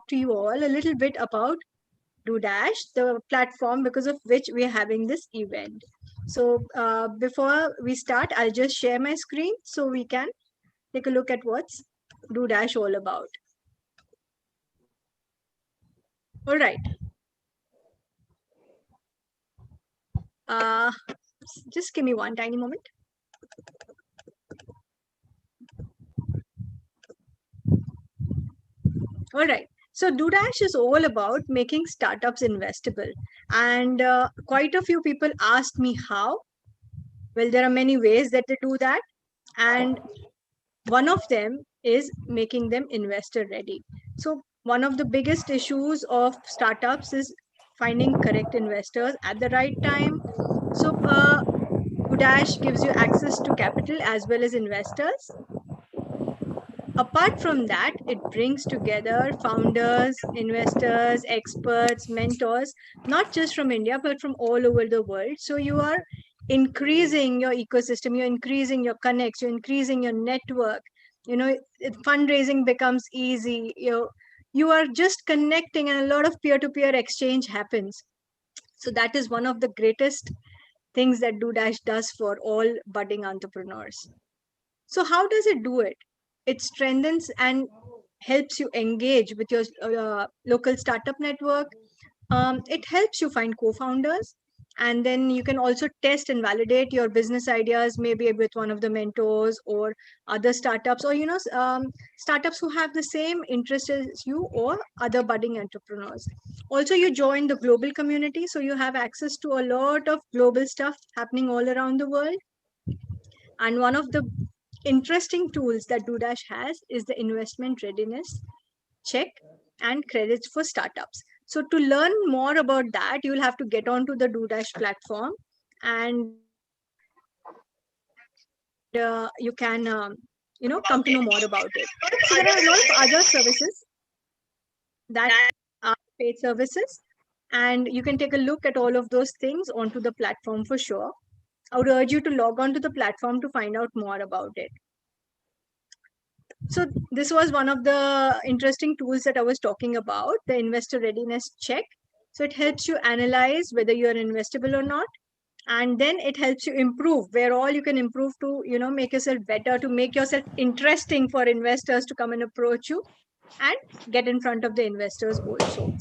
talk to you all a little bit about DueDash, the platform because of which we are having this event. So before we start, I'll just share my screen so we can take a look at what's DueDash all about. All right. Uh, just give me one tiny moment. All right. So DoDash is all about making startups investable. And quite a few people asked me how. Well, there are many ways that they do that. And one of them is making them investor ready. So one of the biggest issues of startups is finding correct investors at the right time. So DoDash gives you access to capital as well as investors. Apart from that, it brings together founders, investors, experts, mentors, not just from India, but from all over the world. So you are increasing your ecosystem, you're increasing your connects, you're increasing your network. You know, fundraising becomes easy. You are just connecting, and a lot of peer-to-peer exchange happens. So that is one of the greatest things that DoDash does for all budding entrepreneurs. So how does it do it? It strengthens and helps you engage with your local startup network. It helps you find co-founders, and then you can also test and validate your business ideas, maybe with one of the mentors or other startups, or startups who have the same interest as you or other budding entrepreneurs. Also, you join the global community, so you have access to a lot of global stuff happening all around the world. And one of the interesting tools that DoDash has is the investment readiness check and credits for startups. So to learn more about that, you'll have to get onto the DoDash platform, and you can come to know more about it. So there are a lot of other services that are paid services, and you can take a look at all of those things onto the platform for sure. I would urge you to log on to the platform to find out more about it. So this was one of the interesting tools that I was talking about, the investor readiness check. So it helps you analyze whether you're investable or not. And then it helps you improve where all you can improve to, make yourself better, to make yourself interesting for investors to come and approach you and get in front of the investors also.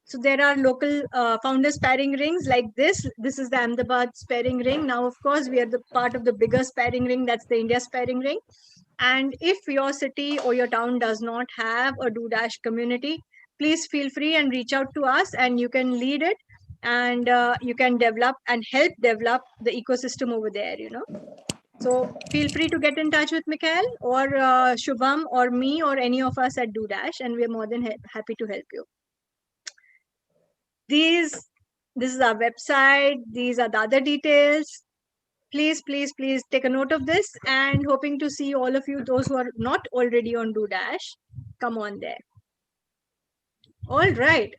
So there are local founder sparring rings like this. This is the Ahmedabad sparring ring. Now, of course, we are the part of the bigger sparring ring. That's the India sparring ring. And if your city or your town does not have a DoDash community, please feel free and reach out to us, and you can lead it, and you can develop and help develop the ecosystem over there, So feel free to get in touch with Mikhail or Shubham or me or any of us at DoDash, and we're more than happy to help you. This is our website. These are the other details. Please take a note of this, and hoping to see all of you, those who are not already on DoDash, come on there. All right.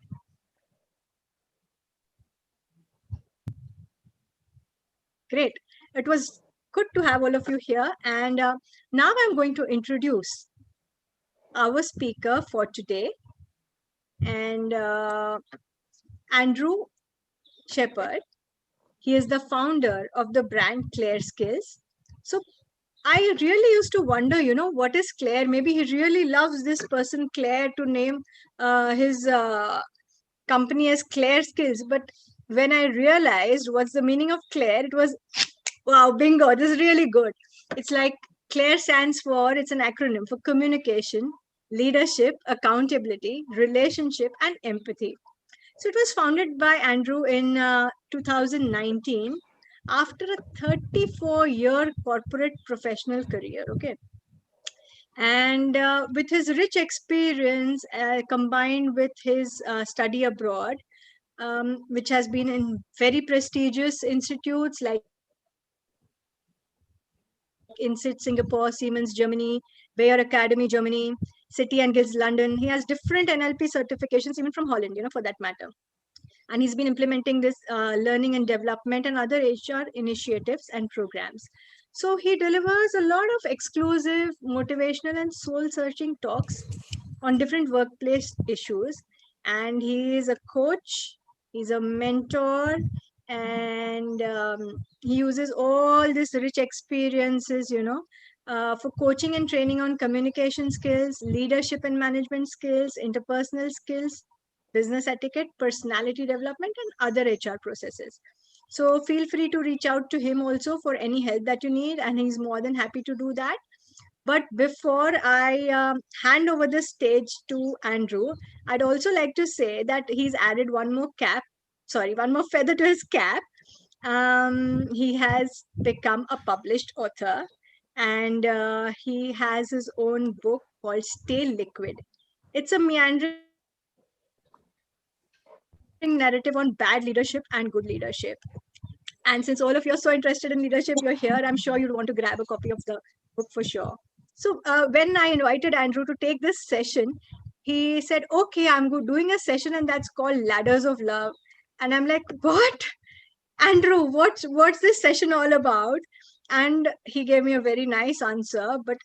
Great. It was good to have all of you here. And now I'm going to introduce our speaker for today, and Andrew Shepard. He is the founder of the brand Claire Skills. So I really used to wonder, what is Claire? Maybe he really loves this person, Claire, to name his company as Claire Skills. But when I realized what's the meaning of Claire, it was, wow, bingo, this is really good. It's like Claire stands for, it's an acronym for communication, leadership, accountability, relationship, and empathy. So it was founded by Andrew in 2019 after a 34-year corporate professional career. Okay. And with his rich experience combined with his study abroad, which has been in very prestigious institutes like INSEAD Singapore, Siemens Germany, Bayer Academy Germany, City and Guilds London. He has different NLP certifications, even from Holland, for that matter. And he's been implementing this learning and development and other HR initiatives and programs. So he delivers a lot of exclusive, motivational, and soul-searching talks on different workplace issues. And he is a coach, he's a mentor, and he uses all these rich experiences, for coaching and training on communication skills, leadership and management skills, interpersonal skills, business etiquette, personality development, and other HR processes. So feel free to reach out to him also for any help that you need, and he's more than happy to do that. But before I hand over the stage to Andrew, I'd also like to say that he's added one more feather to his cap. He has become a published author, and he has his own book called Stay Liquid. It's a meandering narrative on bad leadership and good leadership. And since all of you are so interested in leadership, you're here, I'm sure you'd want to grab a copy of the book for sure. So when I invited Andrew to take this session, he said, okay, doing a session and that's called Ladders of Love. And I'm like, what? Andrew, what's this session all about? And he gave me a very nice answer, but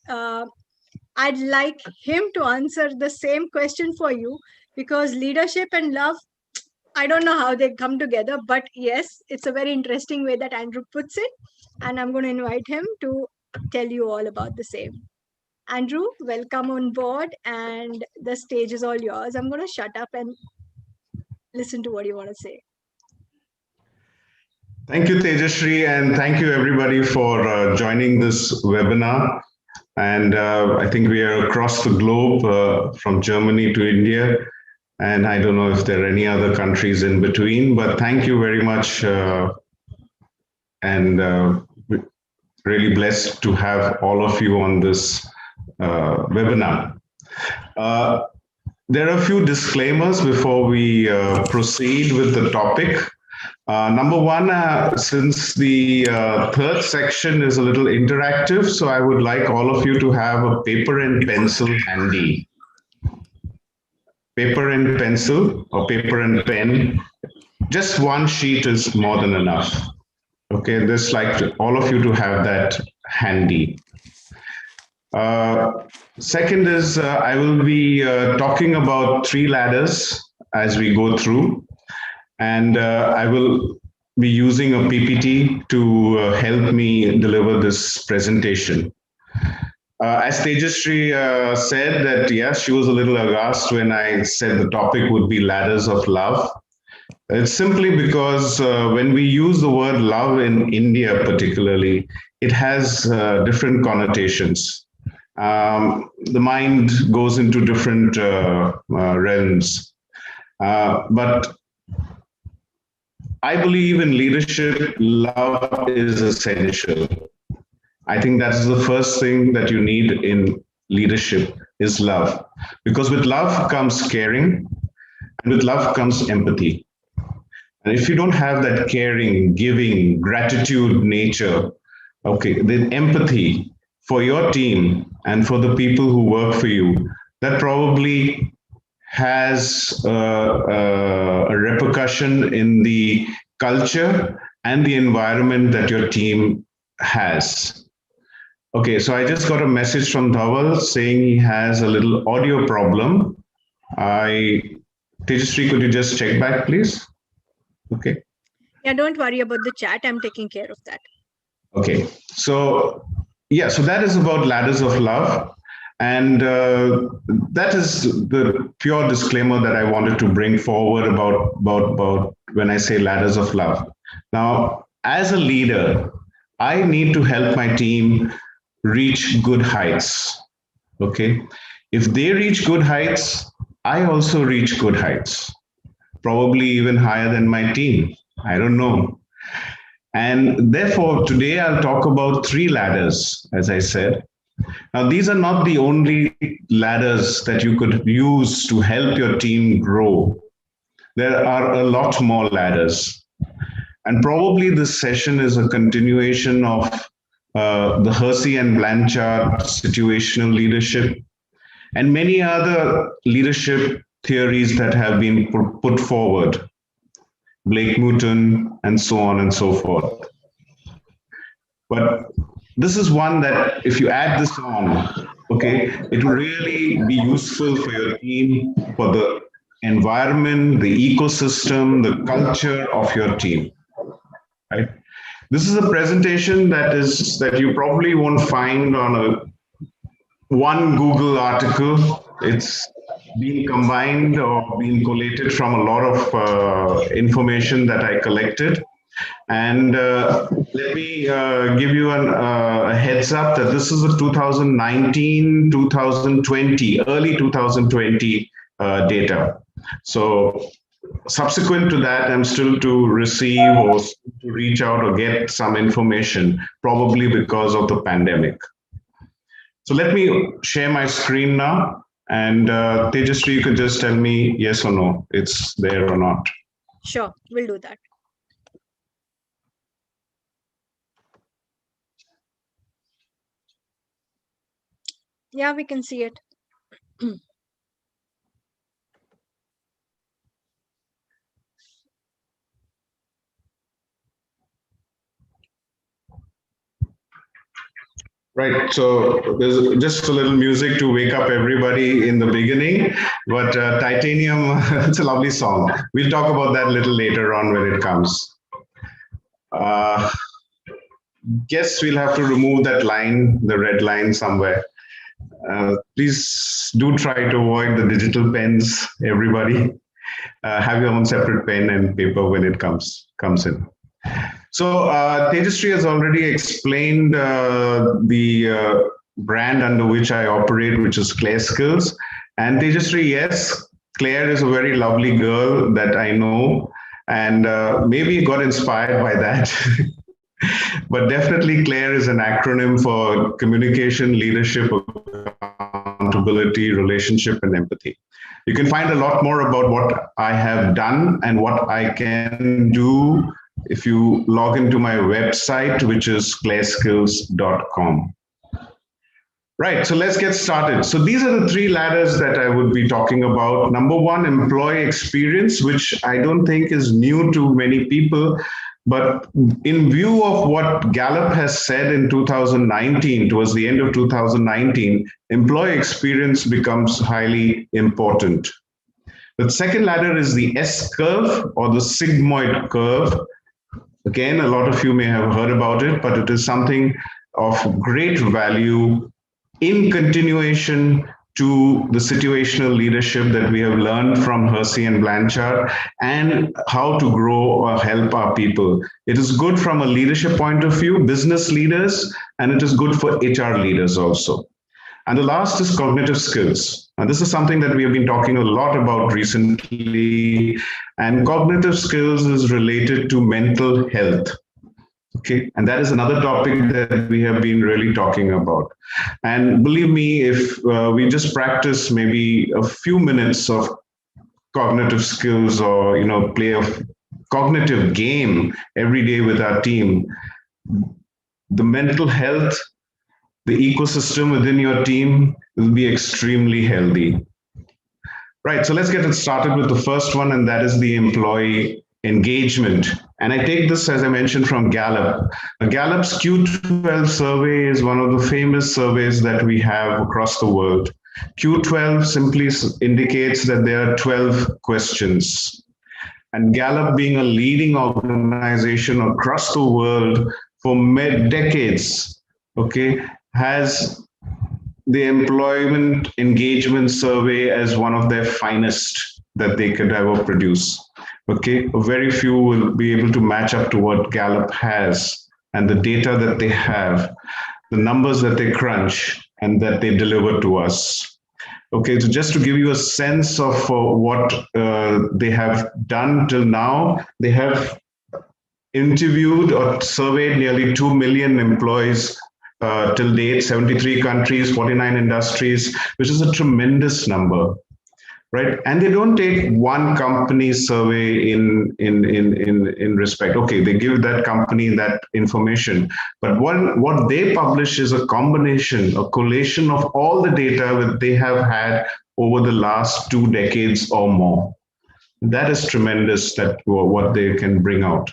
I'd like him to answer the same question for you, because leadership and love, I don't know how they come together, but yes, it's a very interesting way that Andrew puts it. And I'm going to invite him to tell you all about the same. Andrew, welcome on board, and the stage is all yours. I'm going to shut up and listen to what you want to say. Thank you, Tejashree, and thank you everybody for joining this webinar. And I think we are across the globe, from Germany to India. And I don't know if there are any other countries in between, but thank you very much. And really blessed to have all of you on this webinar. There are a few disclaimers before we proceed with the topic. Number one, since the third section is a little interactive, so I would like all of you to have a paper and pencil handy. Paper and pencil or paper and pen, just one sheet is more than enough. Okay, just like all of you to have that handy. Second is I will be talking about 3 ladders as we go through. And I will be using a PPT to help me deliver this presentation. As Tejashree said that, yes, she was a little aghast when I said the topic would be ladders of love. It's simply because when we use the word love in India particularly, it has different connotations. The mind goes into different realms. But I believe in leadership, love is essential. I think that's the first thing that you need in leadership is love. Because with love comes caring, and with love comes empathy. And if you don't have that caring, giving, gratitude nature, okay, then empathy for your team and for the people who work for you, that probably has a repercussion in the culture and the environment that your team has. Okay, so I just got a message from Dhaval saying he has a little audio problem. Tejashree, could you just check back, please? Okay. Yeah, don't worry about the chat. I'm taking care of that. Okay, so yeah, so that is about ladders of love. And that is the pure disclaimer that I wanted to bring forward about when I say ladders of love. Now, as a leader, I need to help my team reach good heights. Okay. If they reach good heights, I also reach good heights, probably even higher than my team. I don't know. And therefore, today I'll talk about 3 ladders, as I said. Now, these are not the only ladders that you could use to help your team grow. There are a lot more ladders. And probably this session is a continuation of the Hersey and Blanchard situational leadership and many other leadership theories that have been put forward, Blake Mouton, and so on and so forth. But this is one that if you add this on, Okay, it will really be useful for your team, for the environment, the ecosystem, the culture of your team, right? This is a presentation that you probably won't find on a one Google article. It's been combined or been collated from a lot of information that I collected. And let me give you a heads up that this is a 2019, 2020, early 2020 data. So subsequent to that, I'm still to receive or to reach out or get some information, probably because of the pandemic. So let me share my screen now. And Tejasvi, you can just tell me yes or no, it's there or not. Sure, we'll do that. Yeah, we can see it. Right. So there's just a little music to wake up everybody in the beginning. But Titanium, it's a lovely song. We'll talk about that a little later on when it comes. Uh, guess we'll have to remove that line, the red line somewhere. Please do try to avoid the digital pens, everybody. Have your own separate pen and paper when it comes in. So Tejasvi has already explained the brand under which I operate, which is Claire Skills. And Tejasvi, yes, Claire is a very lovely girl that I know, and maybe got inspired by that. But definitely, Claire is an acronym for communication, leadership, accountability, relationship, and empathy. You can find a lot more about what I have done and what I can do if you log into my website, which is clareskills.com. Right, so let's get started. So these are the three ladders that I would be talking about. Number one, employee experience, which I don't think is new to many people. But in view of what Gallup has said in 2019, towards the end of 2019, employee experience becomes highly important. The second ladder is the S curve or the sigmoid curve. Again, a lot of you may have heard about it, but it is something of great value in continuation to the situational leadership that we have learned from Hersey and Blanchard and how to grow or help our people. It is good from a leadership point of view, business leaders, and it is good for HR leaders also. And the last is cognitive skills. And this is something that we have been talking a lot about recently. And cognitive skills is related to mental health. Okay, and that is another topic that we have been really talking about. And believe me, if we just practice maybe a few minutes of cognitive skills or play a cognitive game every day with our team, the mental health, the ecosystem within your team will be extremely healthy. Right, so let's get it started with the first one, and that is the employee engagement. And I take this, as I mentioned, from Gallup. Gallup's Q12 survey is one of the famous surveys that we have across the world. Q12 simply indicates that there are 12 questions. And Gallup, being a leading organization across the world for decades, okay, has the employment engagement survey as one of their finest that they could ever produce. Okay, very few will be able to match up to what Gallup has and the data that they have, the numbers that they crunch and that they deliver to us. Okay, so just to give you a sense of what they have done till now, they have interviewed or surveyed nearly 2 million employees till date, 73 countries, 49 industries, which is a tremendous number. Right, and they don't take one company's survey in respect. Okay, they give that company that information, but what they publish is a combination, a collation of all the data that they have had over the last 2 decades or more. That is tremendous. That what they can bring out.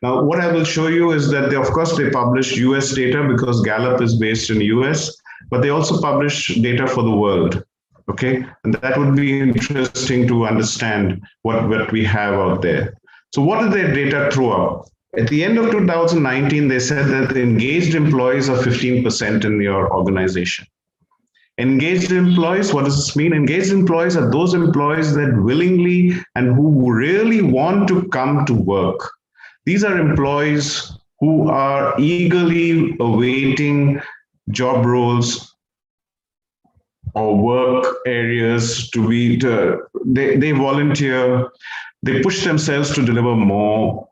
Now, what I will show you is that they, of course, they publish US data because Gallup is based in US. but they also publish data for the world. Okay, and that would be interesting to understand what we have out there. So what did their data throw up? At the end of 2019, they said that the engaged employees are 15% in your organization. Engaged employees, what does this mean? Engaged employees are those employees that willingly and who really want to come to work. These are employees who are eagerly awaiting job roles or work areas they volunteer, they push themselves to deliver more.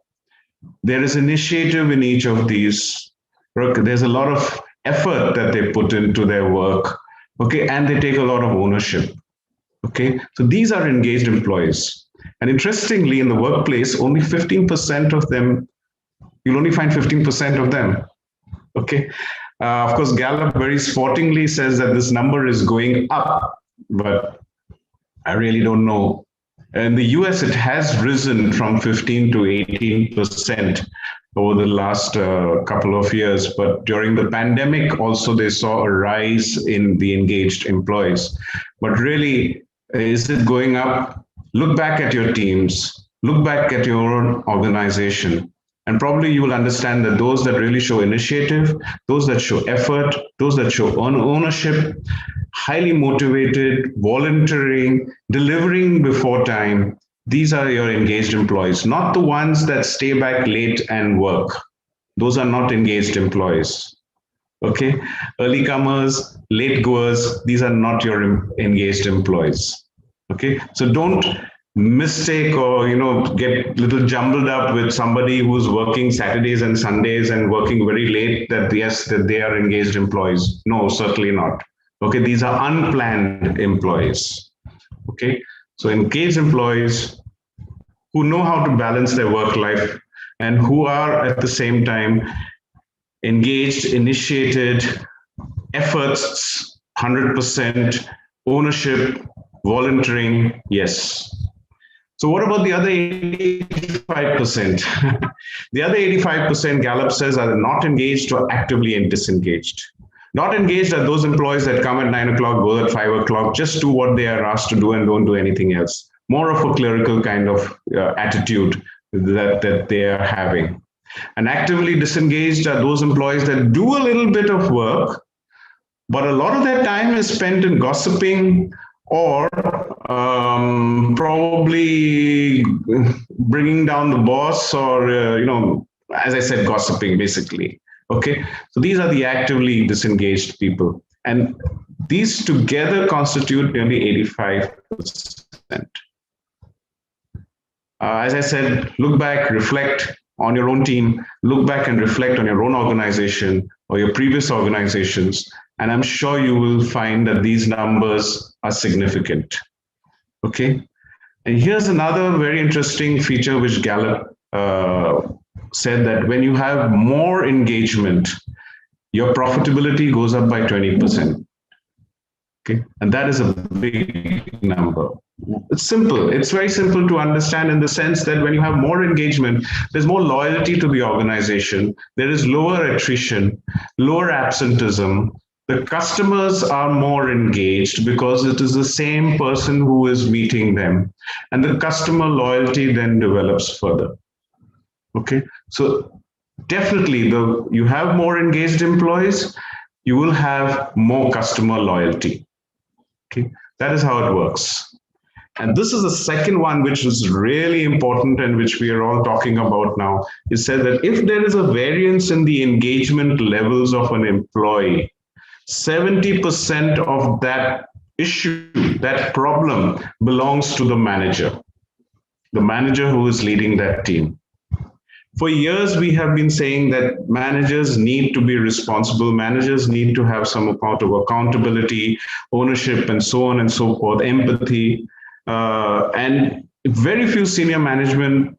There is initiative in each of these. There's a lot of effort that they put into their work. Okay, and they take a lot of ownership. Okay, so these are engaged employees. And interestingly, in the workplace, only 15% of them, you'll only find 15% of them. Okay, of course, Gallup very sportingly says that this number is going up, but I really don't know. In the US, it has risen from 15 to 18% over the last couple of years. But during the pandemic, also they saw a rise in the engaged employees. But really, is it going up? Look back at your teams, look back at your own organization. And probably you will understand that those that really show initiative, those that show effort, those that show ownership, highly motivated, volunteering, delivering before time, these are your engaged employees, not the ones that stay back late and work. Those are not engaged employees. Okay, early comers, late goers, these are not your engaged employees. Okay, so don't mistake or get a little jumbled up with somebody who's working Saturdays and Sundays and working very late that yes, that they are engaged employees. No, certainly not. Okay, these are unplanned employees. Okay, so engaged employees who know how to balance their work life and who are at the same time engaged, initiated, efforts, 100%, ownership, volunteering, yes. So what about the other 85%? The other 85%, Gallup says, are not engaged or actively disengaged. Not engaged are those employees that come at 9 o'clock, go at 5 o'clock, just do what they are asked to do and don't do anything else. More of a clerical kind of attitude that they are having. And actively disengaged are those employees that do a little bit of work, but a lot of their time is spent in gossiping or probably bringing down the boss or, as I said, gossiping basically. Okay, so these are the actively disengaged people. And these together constitute nearly 85%. As I said, look back, reflect on your own team, look back and reflect on your own organization or your previous organizations. And I'm sure you will find that these numbers are significant. Okay. And here's another very interesting feature which Gallup said that when you have more engagement, your profitability goes up by 20%. Okay. And that is a big number. It's simple. It's very simple to understand in the sense that when you have more engagement, there's more loyalty to the organization. There is lower attrition, lower absenteeism. The customers are more engaged because it is the same person who is meeting them. And the customer loyalty then develops further. Okay. So definitely you have more engaged employees, you will have more customer loyalty. Okay. That is how it works. And this is the second one, which is really important and which we are all talking about now, is said that if there is a variance in the engagement levels of an employee, 70% of that issue, that problem belongs to the manager who is leading that team. For years, we have been saying that managers need to be responsible. Managers need to have some amount of accountability, ownership, and so on and so forth, empathy. And very few senior management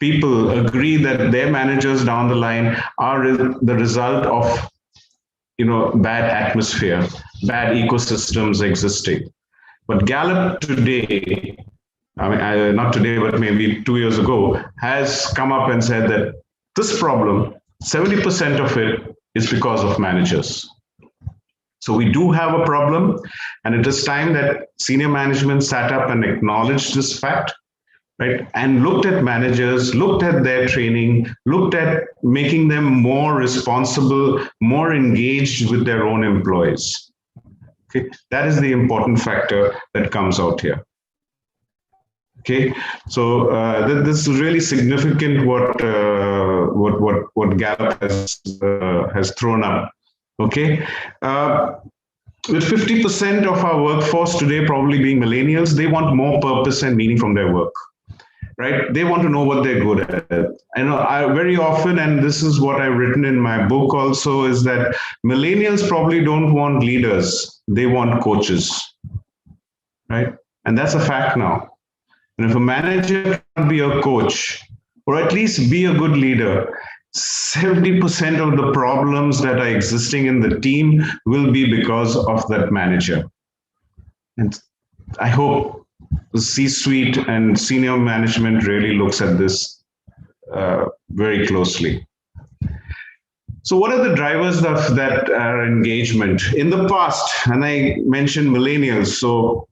people agree that their managers down the line are the result of bad atmosphere, bad ecosystems existing. But Gallup today, not today, but maybe 2 years ago, has come up and said that this problem, 70% of it is because of managers. So we do have a problem, and it is time that senior management sat up and acknowledged this fact, right? And looked at managers, looked at their training, looked at making them more responsible, more engaged with their own employees. Okay, that is the important factor that comes out here. Okay, so this is really significant what Gallup has thrown up. Okay, with 50% of our workforce today probably being millennials, they want more purpose and meaning from their work. Right? They want to know what they're good at. I very often, and this is what I've written in my book also, is that millennials probably don't want leaders. They want coaches. Right? And that's a fact now. And if a manager can't be a coach, or at least be a good leader, 70% of the problems that are existing in the team will be because of that manager. And I hope the C-suite and senior management really looks at this very closely. So what are the drivers of that engagement? In the past, and I mentioned millennials, so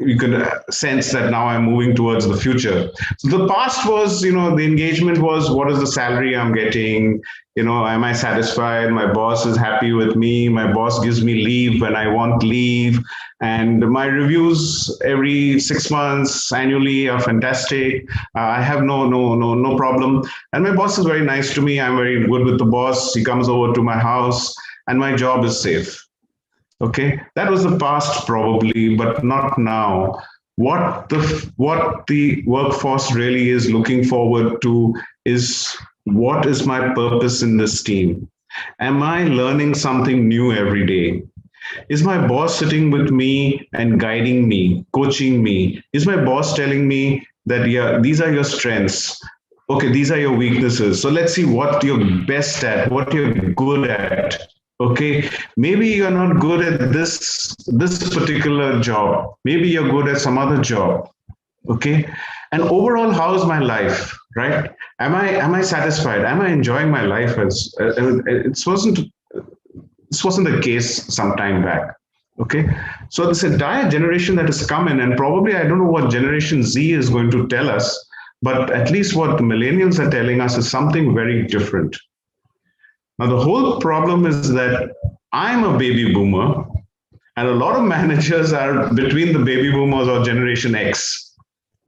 you could sense that now I'm moving towards the future. So the past was, the engagement was, what is the salary I'm getting? Am I satisfied? My boss is happy with me. My boss gives me leave when I want leave. And my reviews every 6 months, annually are fantastic. I have no problem. And my boss is very nice to me. I'm very good with the boss. He comes over to my house and my job is safe. Okay, that was the past probably, but not now. What the workforce really is looking forward to is, what is my purpose in this team? Am I learning something new every day? Is my boss sitting with me and guiding me, coaching me? Is my boss telling me that, yeah, these are your strengths. Okay, these are your weaknesses. So let's see what you're best at, what you're good at. Okay, maybe you're not good at this particular job. Maybe you're good at some other job. Okay, and overall, how is my life? Right? Am I satisfied? Am I enjoying my life? This wasn't the case some time back. Okay, so this entire generation that has come in, and probably I don't know what Generation Z is going to tell us, but at least what the millennials are telling us is something very different. Now, the whole problem is that I'm a baby boomer, and a lot of managers are between the baby boomers or Generation X.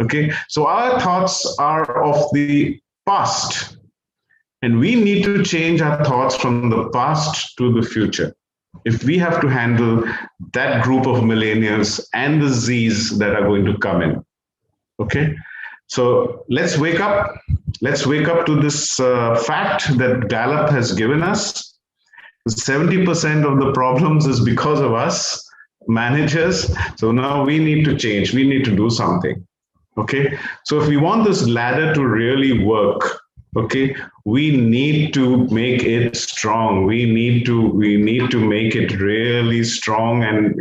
Okay, so our thoughts are of the past, and we need to change our thoughts from the past to the future if we have to handle that group of millennials and the Zs that are going to come in. Okay, so let's wake up. Let's wake up to this fact that Gallup has given us. 70% of the problems is because of us, managers. So now we need to change. We need to do something. Okay. So if we want this ladder to really work, okay, we need to make it strong. We need to make it really strong and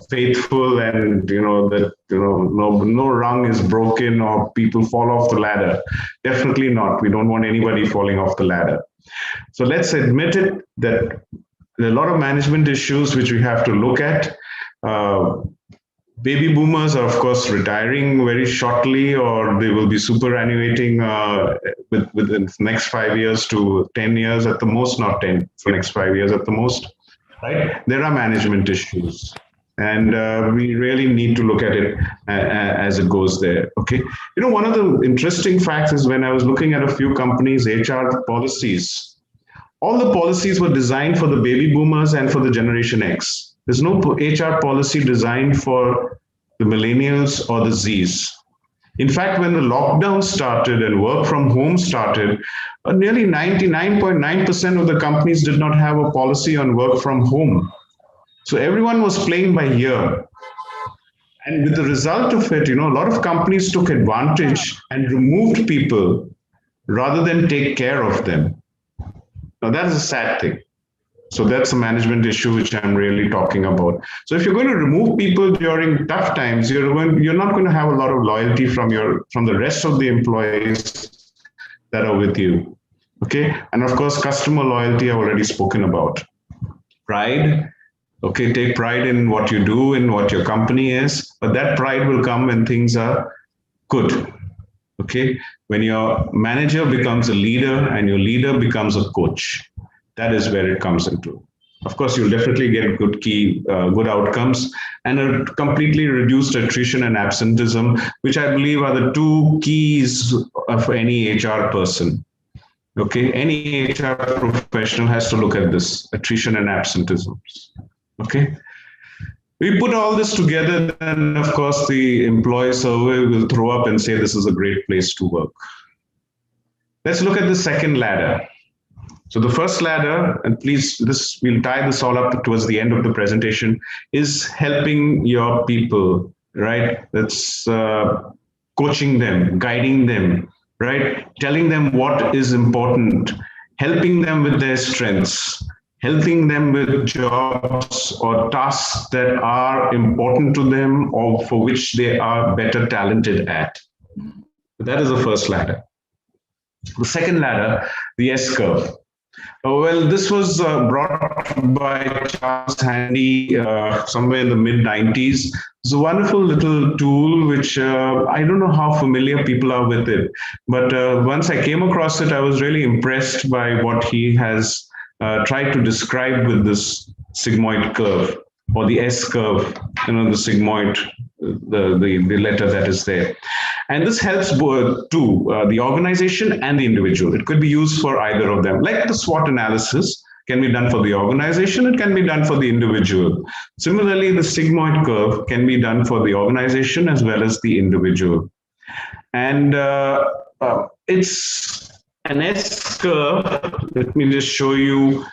faithful, and that no rung is broken or people fall off the ladder. Definitely not. We don't want anybody falling off the ladder. So let's admit it that there are a lot of management issues which we have to look at. Baby boomers are, of course, retiring very shortly, or they will be superannuating within the next 5 years to 10 years at the most, not 10, for next 5 years at the most, right? There are management issues, and we really need to look at it as it goes there, okay? One of the interesting facts is when I was looking at a few companies' HR policies, all the policies were designed for the baby boomers and for the Generation X. There's no HR policy designed for the millennials or the Zs. In fact, when the lockdown started and work from home started, nearly 99.9% of the companies did not have a policy on work from home. So everyone was playing by ear. And with the result of it, a lot of companies took advantage and removed people rather than take care of them. Now, that is a sad thing. So that's a management issue which I'm really talking about. So if you're going to remove people during tough times, you're not going to have a lot of loyalty from the rest of the employees that are with you. Okay, and of course, customer loyalty I've already spoken about. Pride Okay, take pride in what you do, in what your company is, but that pride will come when things are good. Okay, when your manager becomes a leader and your leader becomes a coach, that is where it comes into. Of course, you'll definitely get good outcomes, and a completely reduced attrition and absenteeism, which I believe are the two keys of any HR person. Okay, any HR professional has to look at this attrition and absenteeism. Okay, we put all this together, then of course the employee survey will throw up and say this is a great place to work. Let's look at the second ladder. So the first ladder, and please, this we'll tie this all up towards the end of the presentation, is helping your people, right? That's coaching them, guiding them, right? Telling them what is important, helping them with their strengths, helping them with jobs or tasks that are important to them or for which they are better talented at. That is the first ladder. The second ladder, the S curve. Well, this was brought by Charles Handy somewhere in the mid 90s. It's a wonderful little tool which I don't know how familiar people are with it. But once I came across it, I was really impressed by what he has tried to describe with this sigmoid curve or the S curve, the sigmoid, the letter that is there. And this helps both the organization and the individual. It could be used for either of them. Like the SWOT analysis can be done for the organization, it can be done for the individual. Similarly, the sigmoid curve can be done for the organization as well as the individual. And it's an S curve. Let me just show you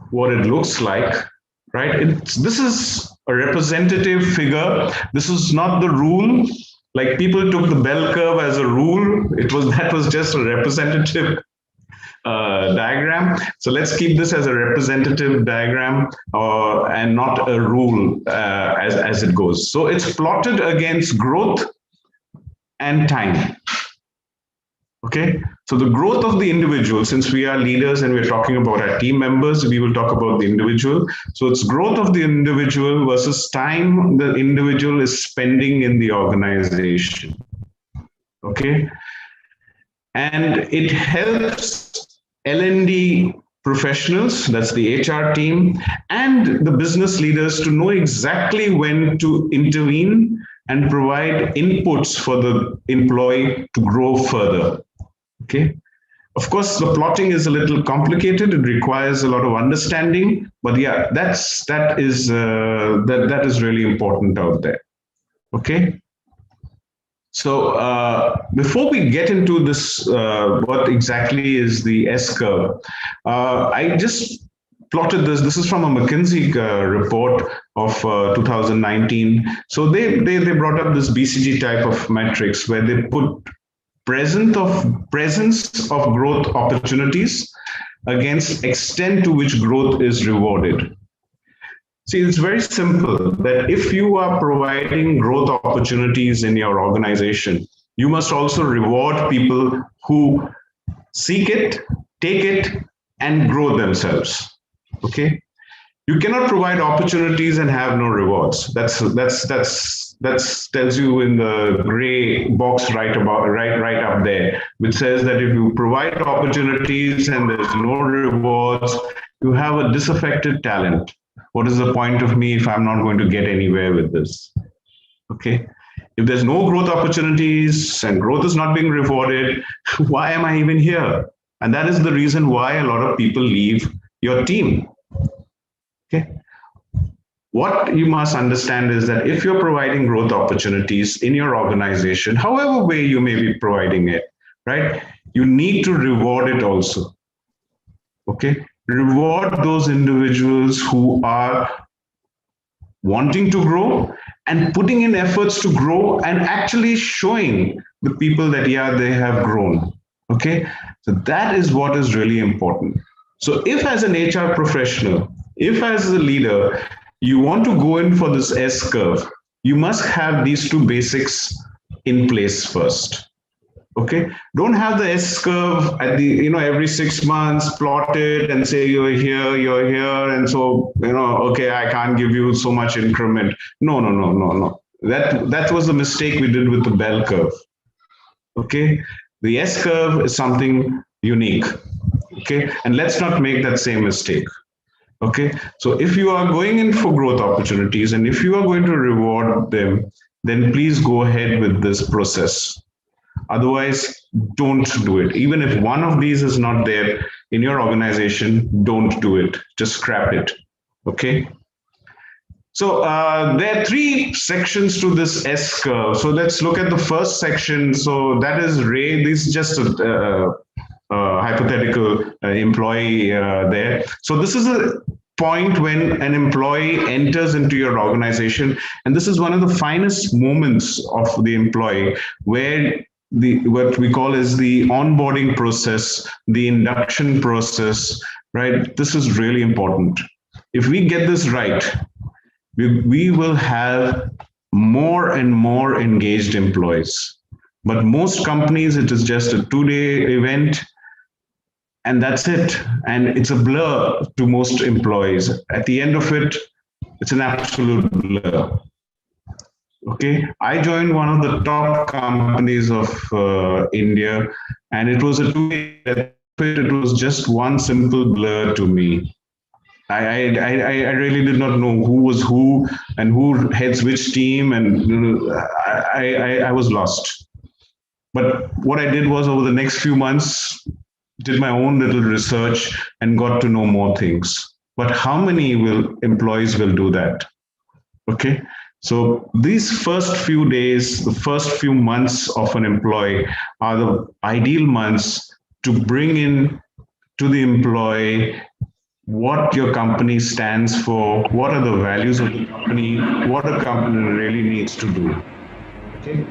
what it looks like, right? This is a representative figure. This is not the rule. Like people took the bell curve as a rule. That was just a representative diagram. So let's keep this as a representative diagram and not a rule as it goes. So it's plotted against growth and time. Okay, so the growth of the individual, since we are leaders and we're talking about our team members, we will talk about the individual. So it's growth of the individual versus time the individual is spending in the organization. Okay, and it helps L&D professionals, that's the HR team, and the business leaders to know exactly when to intervene and provide inputs for the employee to grow further. Okay. Of course, the plotting is a little complicated. It requires a lot of understanding, but yeah, that is really important out there. Okay. So before we get into this, what exactly is the S curve? I just plotted this. This is from a McKinsey report of 2019. So they brought up this BCG type of metrics where they put presence of growth opportunities against extent to which growth is rewarded. See, it's very simple that if you are providing growth opportunities in your organization, you must also reward people who seek it, take it, and grow themselves. Okay, you cannot provide opportunities and have no rewards. That tells you in the gray box right up there, which says that if you provide opportunities and there's no rewards, you have a disaffected talent. What is the point of me if I'm not going to get anywhere with this? Okay. If there's no growth opportunities and growth is not being rewarded, why am I even here? And that is the reason why a lot of people leave your team. Okay. What you must understand is that if you're providing growth opportunities in your organization, however way you may be providing it, right, you need to reward it also. Okay. Reward those individuals who are wanting to grow and putting in efforts to grow and actually showing the people that, yeah, they have grown. Okay. So that is what is really important. So if as an HR professional, if as a leader, you want to go in for this S curve, you must have these two basics in place first. Okay, don't have the S curve at the, every 6 months, plot it and say you're here, and so, okay, I can't give you so much increment. No, no, no, no, no. That was the mistake we did with the bell curve. Okay, the S curve is something unique. Okay, and let's not make that same mistake. Okay, so if you are going in for growth opportunities and if you are going to reward them, then please go ahead with this process. Otherwise, don't do it. Even if one of these is not there in your organization, don't do it. Just scrap it. Okay. So there are three sections to this S curve. So let's look at the first section. So that is Ray. This is just a hypothetical employee there. So this is a point when an employee enters into your organization, and this is one of the finest moments of the employee, where what we call is the onboarding process, the induction process, right? This is really important. If we get this right, we will have more and more engaged employees. But most companies, it is just a 2-day event and that's it. And it's a blur to most employees. At the end of it, it's an absolute blur. Okay, I joined one of the top companies of India, and it was a 2-day. It was just one simple blur to me. I really did not know who was who and who heads which team, and I was lost. But what I did was, over the next few months, did my own little research and got to know more things. But how many employees will do that? Okay. So these first few days, the first few months of an employee are the ideal months to bring in to the employee what your company stands for, what are the values of the company, what a company really needs to do. Okay.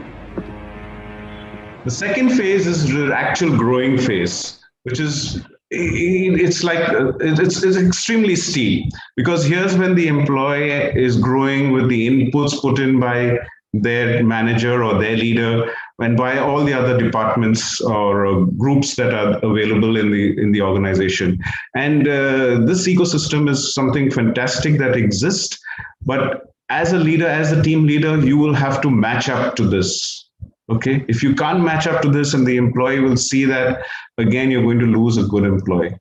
The second phase is the actual growing phase, which is it's like it's extremely steep, because here's when the employee is growing with the inputs put in by their manager or their leader and by all the other departments or groups that are available in the organization. And this ecosystem is something fantastic that exists, but as a leader, as a team leader, you will have to match up to this. Okay, if you can't match up to this, and the employee will see that, again, you're going to lose a good employee.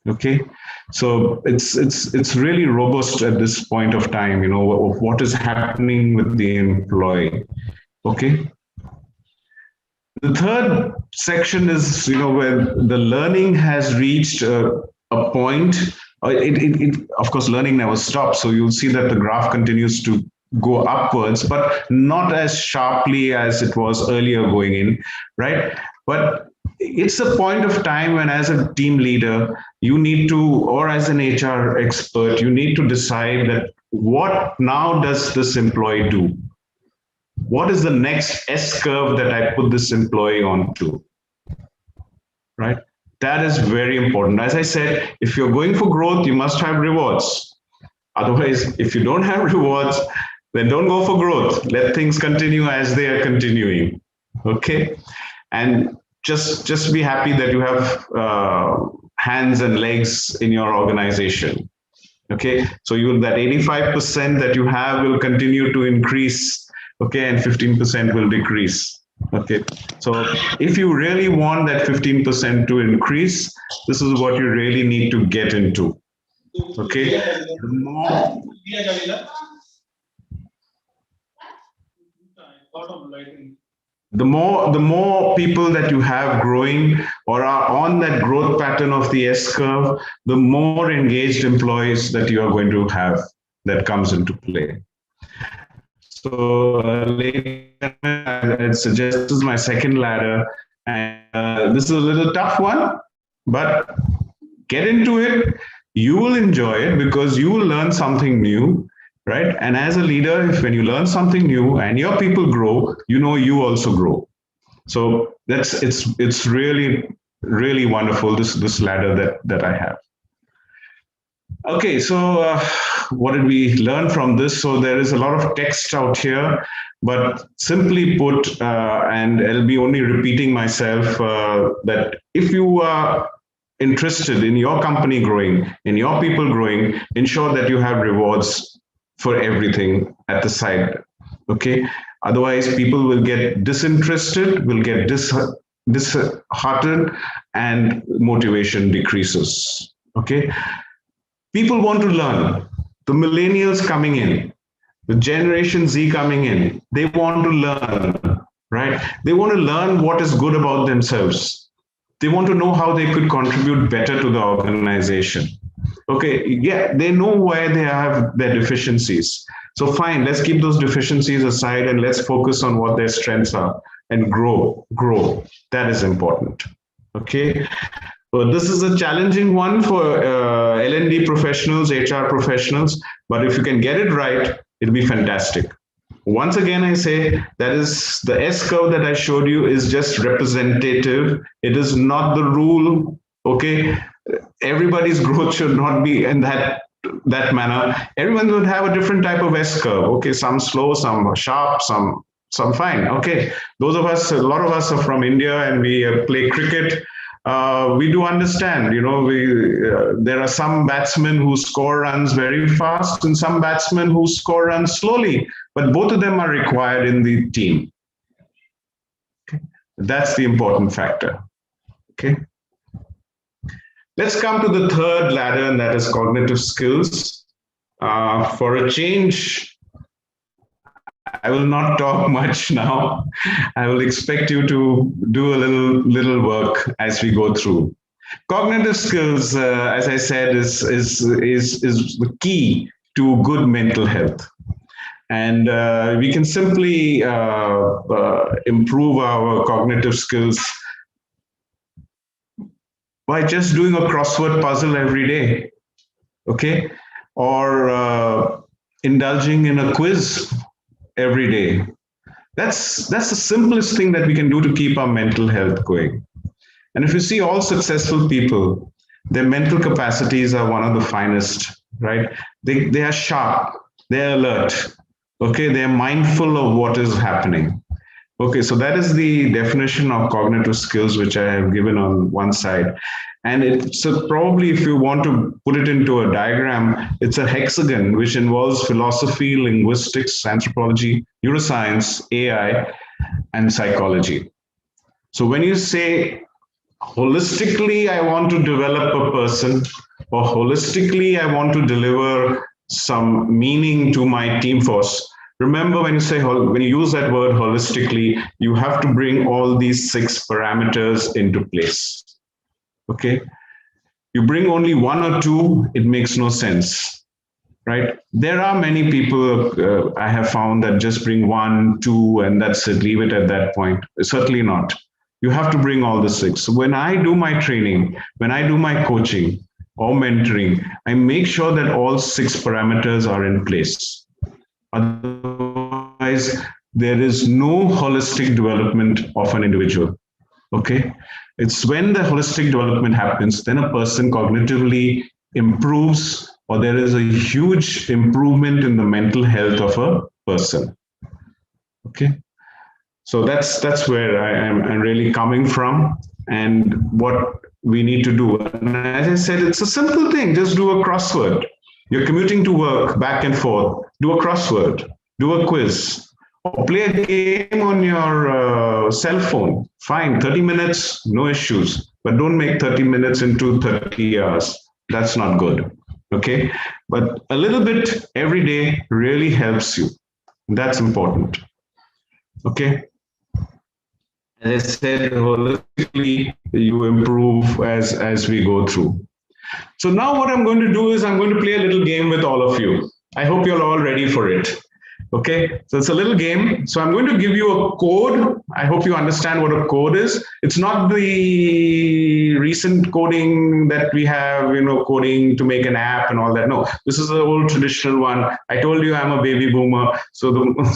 Okay, so it's really robust at this point of time, of what is happening with the employee. Okay. The third section is, where the learning has reached a point. Of course, learning never stops. So you'll see that the graph continues to go upwards, but not as sharply as it was earlier going in, right? But it's a point of time when, as a team leader, you need to, or as an HR expert, you need to decide that what now does this employee do? What is the next S curve that I put this employee onto, right? That is very important. As I said, if you're going for growth, you must have rewards. Otherwise, if you don't have rewards, then don't go for growth. Let things continue as they are continuing. Okay, and just be happy that you have hands and legs in your organization. Okay, so that 85% that you have will continue to increase. Okay, and 15% will decrease. Okay, so if you really want that 15% to increase, this is what you really need to get into. Okay, the more people that you have growing or are on that growth pattern of the S curve, the more engaged employees that you are going to have that comes into play. So, I'd suggest this is my second ladder, and this is a little tough one, but get into it. You will enjoy it because you will learn something new, right? And as a leader, when you learn something new and your people grow, you also grow. So it's really, really wonderful, this ladder that I have. Okay, so what did we learn from this? So there is a lot of text out here. But simply put, and I'll be only repeating myself, that if you are interested in your company growing, in your people growing, ensure that you have rewards for everything at the side. Okay. Otherwise, people will get disinterested, will get disheartened, and motivation decreases. Okay. People want to learn. The millennials coming in, the Generation Z coming in, they want to learn, right? They want to learn what is good about themselves. They want to know how they could contribute better to the organization. Okay, yeah, they know where they have their deficiencies. So fine, let's keep those deficiencies aside and let's focus on what their strengths are and grow. That is important. Okay. Well, this is a challenging one for L&D professionals, HR professionals, but if you can get it right, it'll be fantastic. Once again, I say that is the S curve that I showed you is just representative. It is not the rule. Okay. Everybody's growth should not be in that manner. Everyone would have a different type of S curve. Okay. Some slow, some sharp, some fine. Okay. Those of us, a lot of us are from India and we play cricket. We do understand, there are some batsmen who score runs very fast and some batsmen who score runs slowly, but both of them are required in the team. Okay. That's the important factor. Okay. Let's come to the third ladder, and that is cognitive skills. For a change, I will not talk much now. I will expect you to do a little work as we go through. Cognitive skills, as I said, is the key to good mental health. And we can simply improve our cognitive skills by just doing a crossword puzzle every day, okay? Or indulging in a quiz every day. That's the simplest thing that we can do to keep our mental health going. And if you see all successful people, their mental capacities are one of the finest, right? They are sharp, they're alert, okay? They're mindful of what is happening. Okay, so that is the definition of cognitive skills, which I have given on one side. And so probably if you want to put it into a diagram, it's a hexagon, which involves philosophy, linguistics, anthropology, neuroscience, AI, and psychology. So when you say holistically, I want to develop a person, or holistically, I want to deliver some meaning to my team force, remember when you use that word holistically, you have to bring all these 6 parameters into place. Okay. You bring only 1 or 2, it makes no sense, right? There are many people I have found that just bring 1, 2, and that's it, leave it at that point. Certainly not. You have to bring all the 6. So when I do my training, when I do my coaching or mentoring, I make sure that all 6 parameters are in place. Otherwise, there is no holistic development of an individual. Okay. It's when the holistic development happens, then a person cognitively improves, or there is a huge improvement in the mental health of a person. Okay. So that's where I'm really coming from and what we need to do. And as I said, it's a simple thing. Just do a crossword. You're commuting to work back and forth. Do a crossword. Do a quiz. Or play a game on your cell phone. Fine, 30 minutes, no issues. But don't make 30 minutes into 30 hours. That's not good. Okay? But a little bit every day really helps you. That's important. Okay? As I said, holistically, you improve as we go through. So now what I'm going to do is I'm going to play a little game with all of you. I hope you're all ready for it. Okay, so it's a little game. So I'm going to give you a code. I hope you understand what a code is. It's not the recent coding that we have, coding to make an app and all that. No, this is the old traditional one. I told you I'm a baby boomer. So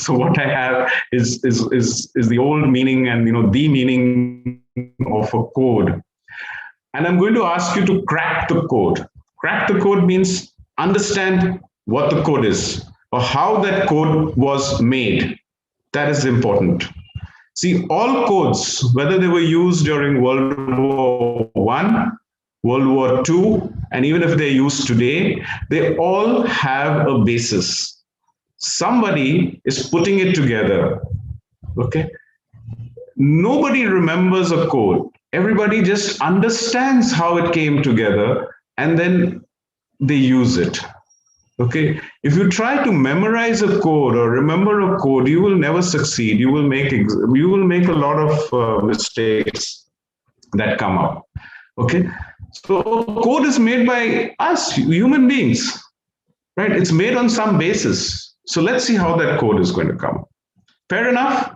what I have is the old meaning and the meaning of a code. And I'm going to ask you to crack the code. Crack the code means understand what the code is, or how that code was made. That is important. See, all codes, whether they were used during World War I, World War II, and even if they're used today, they all have a basis. Somebody is putting it together. Okay. Nobody remembers a code. Everybody just understands how it came together and then they use it. Okay. If you try to memorize a code or remember a code, you will never succeed. You will make a lot of mistakes that come up. Okay. So code is made by us human beings, right? It's made on some basis. So let's see how that code is going to come. Fair enough.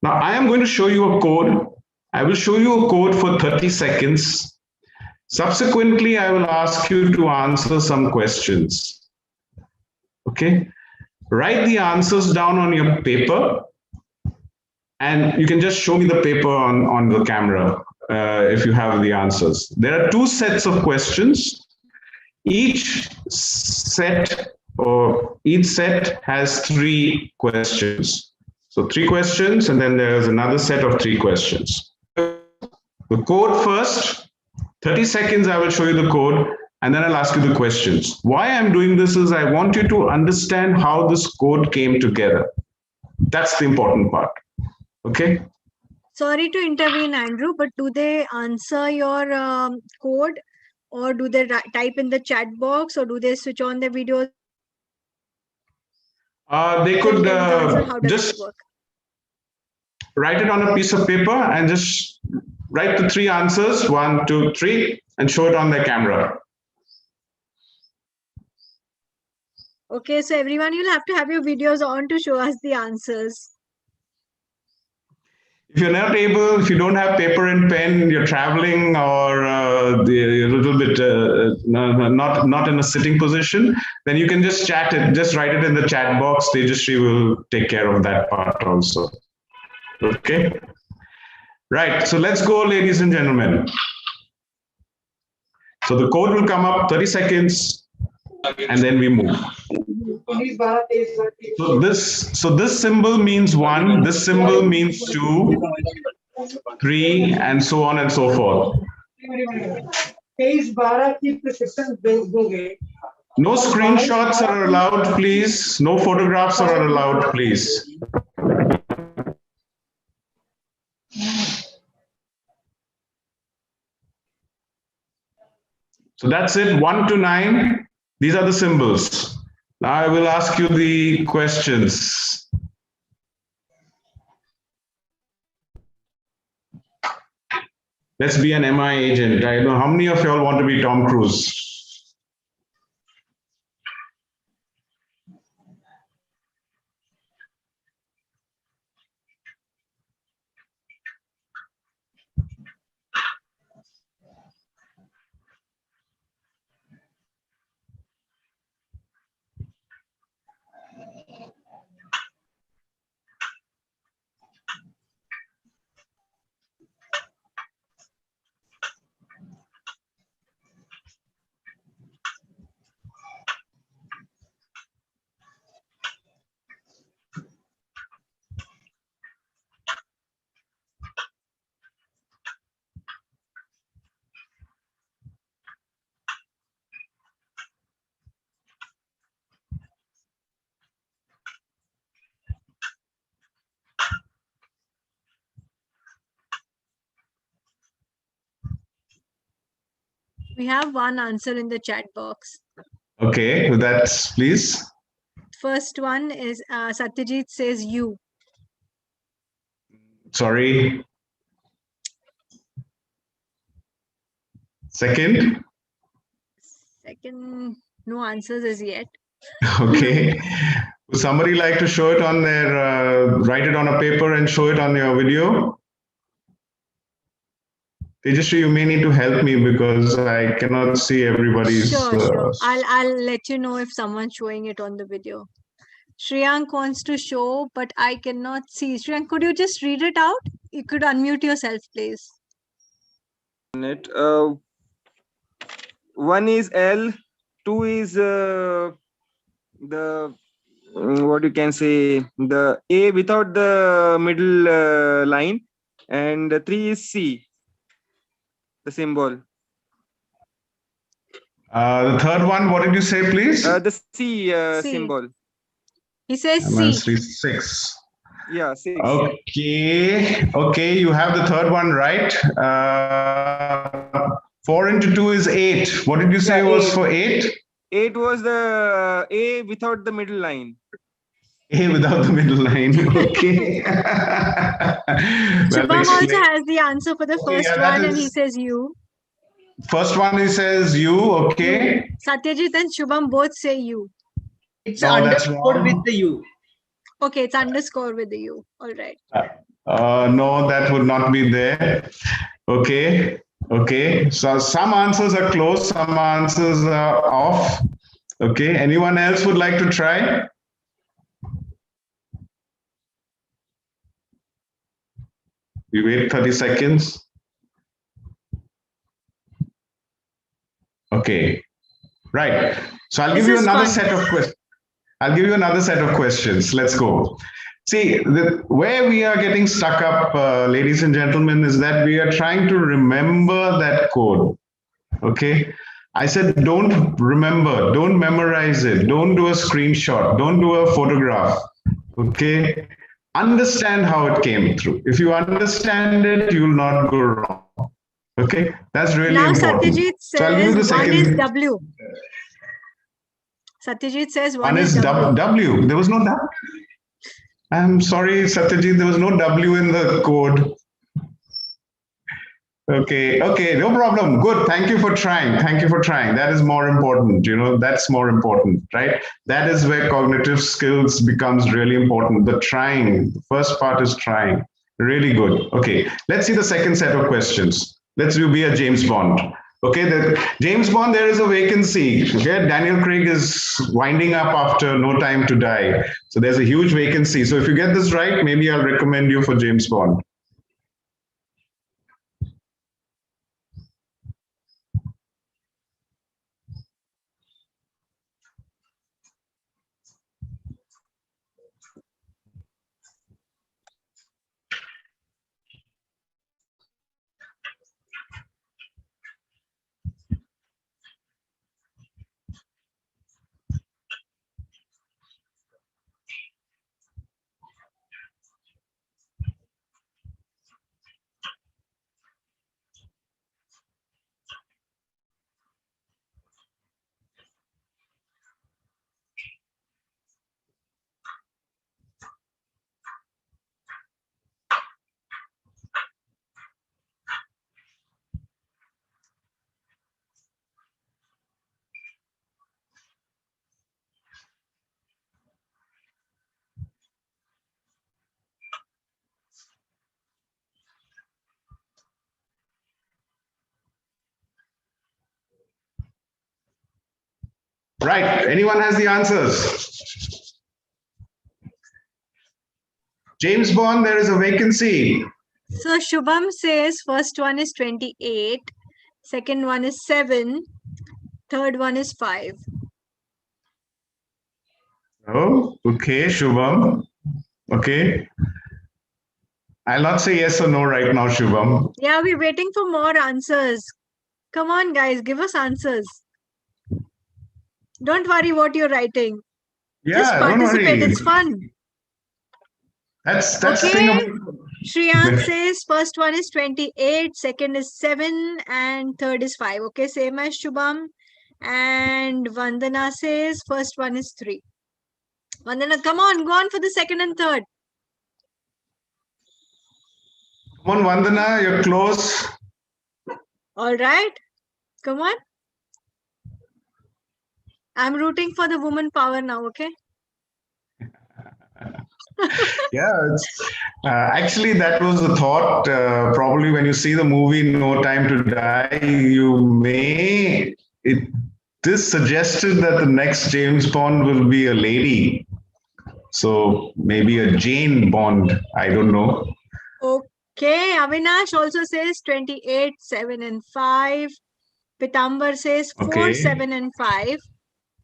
Now I am going to show you a code. I will show you a code for 30 seconds. Subsequently, I will ask you to answer some questions. Okay. Write the answers down on your paper, and you can just show me the paper on the camera if you have the answers. There are two sets of questions. Each set has 3 questions. So 3 questions, and then there's another set of 3 questions. The code first, 30 seconds, I will show you the code, and then I'll ask you the questions. Why I'm doing this is I want you to understand how this code came together. That's the important part. Okay? Sorry to intervene, Andrew, but do they answer your code, or do they type in the chat box, or do they switch on the video? They could just work? Write it on a piece of paper and just write the 3 answers, 1, 2, 3, and show it on their camera. Okay, so everyone, you'll have to have your videos on to show us the answers. If you're not able, if you don't have paper and pen, you're traveling or a little bit not in a sitting position, then you can just chat it, just write it in the chat box. Tejashree will take care of that part also. Okay. Right. So let's go, ladies and gentlemen. So the code will come up 30 seconds and then we move. So this symbol means 1, this symbol means 2, 3, and so on and so forth. No screenshots are allowed, please. No photographs are allowed, please. So that's it, 1 to 9. These are the symbols. Now I will ask you the questions. Let's be an MI agent. I know how many of y'all want to be Tom Cruise? We have one answer in the chat box. Okay, that's please. First one is Satyajit says you. Sorry. Second? Second, no answers as yet. Okay. Would somebody like to show it on their, write it on a paper and show it on your video? Tejashree, you may need to help me because I cannot see everybody's. Sure. I'll let you know if someone's showing it on the video. Shriyank wants to show, but I cannot see. Shriyank, could you just read it out? You could unmute yourself, please. One is L, 2 is the what you can say, the A without the middle line, and the 3 is C, the symbol. The third one, what did you say, please? The C C. symbol. He says C. Manasri 6. Yeah, 6. Okay, you have the third one right. 4 into 2 is 8. What did you say Yeah, was 8. for 8? 8 was the A without the middle line. A without the middle line. Okay. Shubham also has the answer for the Okay, first yeah, one, and he says U. first one he says U. Okay. U. Satyajit and Shubham both say U. It's No, that's underscore wrong. with the U. Okay, it's underscore with the U. All right. No, that would not be there. Okay. Okay. So some answers are close, some answers are off. Okay. Anyone else would like to try? We wait 30 seconds. Okay. Right. So I'll give you another set of questions. I'll give you another set of questions. Let's go. See, where we are getting stuck up, ladies and gentlemen, is that we are trying to remember that code. Okay. I said, don't remember, don't memorize it, don't do a screenshot, don't do a photograph. Okay. Understand how it came through. If you understand it, you will not go wrong. Okay. That's really now important. Satyajit So I'll give you the says one second. is W. Satyajit says One is W. There was no W. I'm sorry, Satyajit, there was no W in the code. Okay, no problem. Good. Thank you for trying. Thank you for trying. That is more important. You know, that's more important, right? That is where cognitive skills becomes really important. The trying, the first part is trying. Really good. Okay, let's see the second set of questions. Let's be a James Bond. Okay, James Bond, there is a vacancy. Okay, Daniel Craig is winding up after No Time to Die. So there's a huge vacancy. So if you get this right, maybe I'll recommend you for James Bond. Right. Anyone has the answers? James Bond, there is a vacancy. So Shubham says first one is 28, second one is 7, third one is 5. Oh, okay, Shubham. Okay. I'll not say yes or no right now, Shubham. Yeah, we're waiting for more answers. Come on, guys, give us answers. Don't worry what you're writing. Yeah, Just participate. don't worry. It's fun. That's okay. thing about... Shriyant says first one is 28, second is 7, and third is 5. Okay, same as Shubham. And Vandana says first one is 3. Vandana, come on, go on for the second and third. Come on, Vandana, you're close. All right, come on. I'm rooting for the woman power now, okay? Yeah, actually that was the thought. Probably when you see the movie No Time to Die, this suggested that the next James Bond will be a lady. So maybe a Jane Bond, I don't know. Okay, Avinash also says 28, 7 and 5. Pitambar says 4, 7 and 5.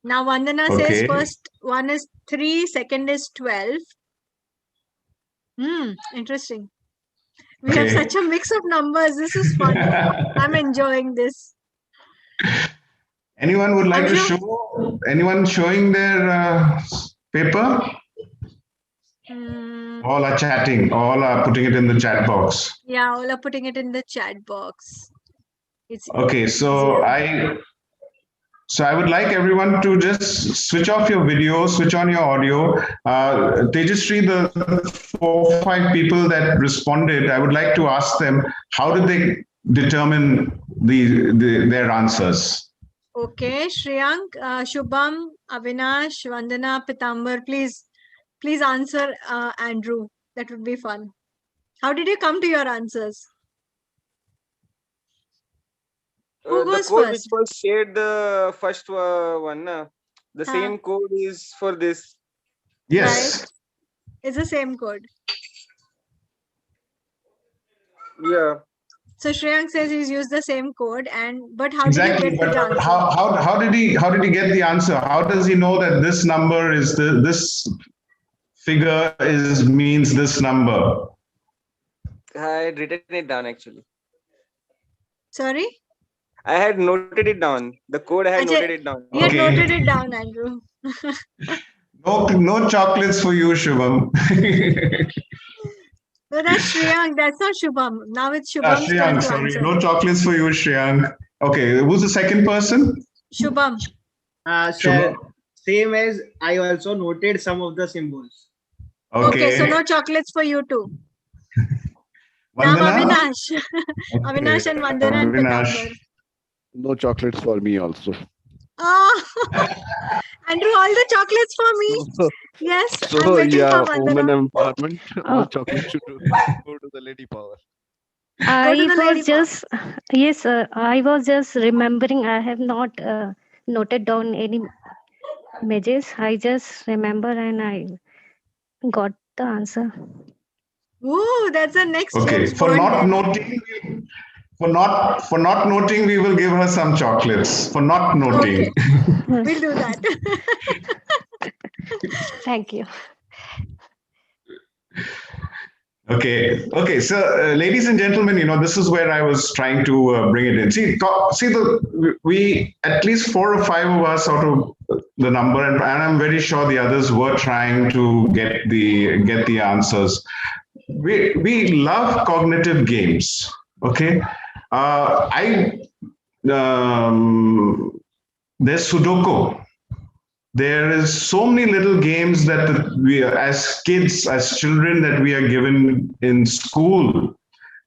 Now Vandana says first one is 3, second is 12. Interesting. We have such a mix of numbers. This is fun. I'm enjoying this. Anyone would like to show? Anyone showing their paper? All are chatting. All are putting it in the chat box. Yeah, all are putting it in the chat box. It's okay. So I would like everyone to just switch off your video, switch on your audio. Tejasri, the 4 or 5 people that responded, I would like to ask them, how did they determine their answers? Okay, Shriyank, Shubham, Avinash, Vandana, Pitambar, please answer Andrew. That would be fun. How did you come to your answers? Who goes the code first? which was shared, the first one, the same code is for this. Yes. Right. It's the same code. Yeah. So Shriyank says he's used the same code, but how exactly, did he get the answer? How did he get the answer? How does he know that this number is this figure means this number? I had written it down actually. Sorry? I had noted it down. The code I had noted it down. You had noted it down, Andrew. No chocolates for you, Shubham. No, that's Shriyank. That's not Shubham. Now it's Shubham's turn to answer. No chocolates for you, Shriyank. Okay, who's the second person? Shubham. Same as I also noted some of the symbols. Okay, so no chocolates for you too. Now Avinash. Avinash and Vandana and Pitambar. No chocolates for me also. Andrew, all the chocolates for me. Yes, so I'm waiting yeah, for women Vandana. empowerment. All chocolates should go to the lady power. I was just remembering. I have not noted down any images. I just remember and I got the answer. Ooh, that's the next. Okay, for not noting, we will give her some chocolates. For not noting. Okay. We'll do that. Thank you. Okay. So, ladies and gentlemen, this is where I was trying to bring it in. We at least 4 or 5 of us out of the number, and I'm very sure the others were trying to get the answers. We love cognitive games. Okay, there's Sudoku. There is so many little games that we, as kids, as children, that we are given in school.